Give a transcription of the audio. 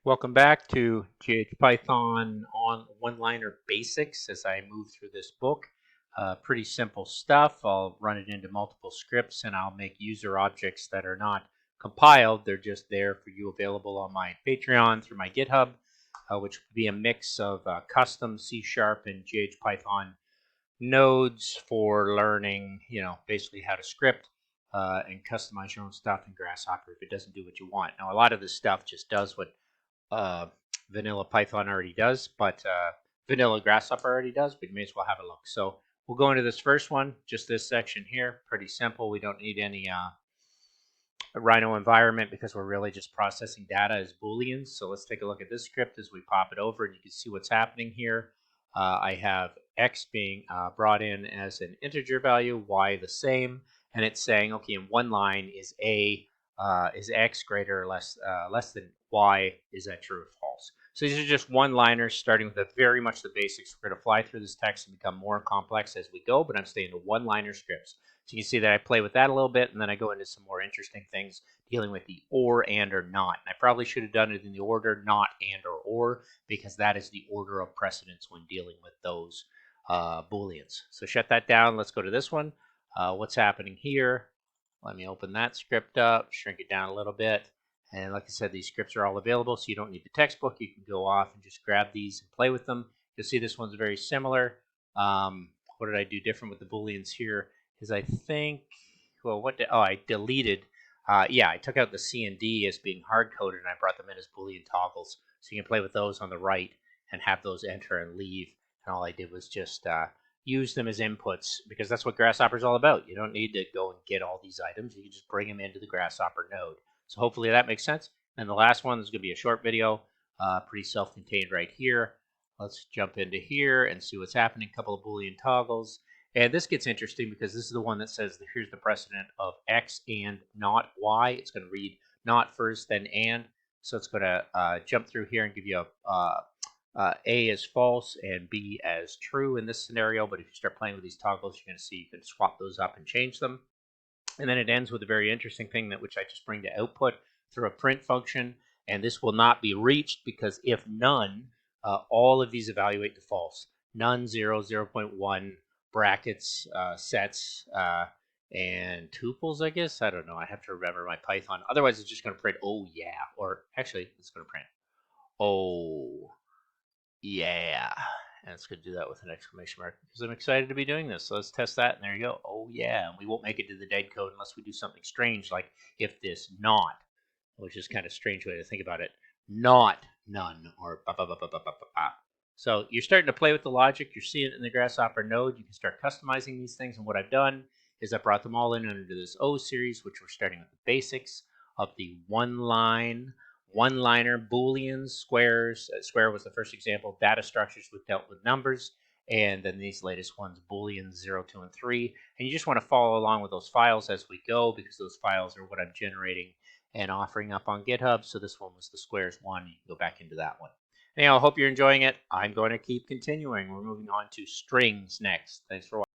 Welcome back to ghPython on one-liner basics as I move through this book. Pretty simple stuff. I'll run it into multiple scripts and I'll make user objects that are not compiled. They're just there for you, available on my Patreon through my GitHub, which would be a mix of custom C# and ghPython nodes for learning, basically how to script and customize your own stuff in Grasshopper if it doesn't do what you want. Now, a lot of this stuff just does what vanilla Python already does, but vanilla Grasshopper already does, but you may as well have a look. So we'll go into this first one, just this section here. Pretty simple. We don't need any Rhino environment because we're really just processing data as Booleans. So let's take a look at this script as we pop it over, and you can see what's happening here. I have x being brought in as an integer value, y the same, and it's saying, okay, in one line is x greater or less than y? Is that true or false? So these are just one-liners starting with very much the basics. We're going to fly through this text and become more complex as we go, but I'm staying to one-liner scripts. So you can see that I play with that a little bit, and then I go into some more interesting things dealing with the or, and, or not. And I probably should have done it in the order not, and, or, because that is the order of precedence when dealing with those Booleans. So shut that down. Let's go to this one. What's happening here? Let me open that script up, shrink it down a little bit. And like I said, these scripts are all available, so you don't need the textbook. You can go off and just grab these and play with them. You'll see this one's very similar. What did I do different with the Booleans here? Is I think, well, I deleted. Yeah, I took out the C and D as being hard-coded, and I brought them in as Boolean toggles. So you can play with those on the right and have those enter and leave. And all I did was just use them as inputs, because that's what Grasshopper is all about. You don't need to go and get all these items. You can just bring them into the Grasshopper node. So hopefully that makes sense. And the last one is going to be a short video, pretty self-contained right here. Let's jump into here and see what's happening. A couple of Boolean toggles. And this gets interesting because this is the one that says that here's the precedent of x and not y. It's going to read not first, then and. So it's going to jump through here and give you A as false and B as true in this scenario. But if you start playing with these toggles, you're going to see you can swap those up and change them. And then it ends with a very interesting thing which I just bring to output through a print function. And this will not be reached because if none, all of these evaluate to false. None, 0, 0.1, brackets, sets, and tuples, I guess. I don't know. I have to remember my Python. Otherwise, it's just going to print, oh, yeah. Or actually, it's going to print, oh, yeah. And it's going to do that with an exclamation mark because I'm excited to be doing this. So let's test that, and there you go. Oh, yeah. And we won't make it to the dead code unless we do something strange like if this not, which is kind of a strange way to think about it. Not none, or ba ba ba ba ba ba ba. So you're starting to play with the logic. You're seeing it in the Grasshopper node. You can start customizing these things. And what I've done is I brought them all in under this O series, which we're starting with the basics of the one-liner Booleans, squares. Square was the first example. Data structures we've dealt with numbers. And then these latest ones, Booleans 0, 2, and 3. And you just want to follow along with those files as we go, because those files are what I'm generating and offering up on GitHub. So this one was the squares one. You can go back into that one. Anyhow, I hope you're enjoying it. I'm going to keep continuing. We're moving on to strings next. Thanks for watching.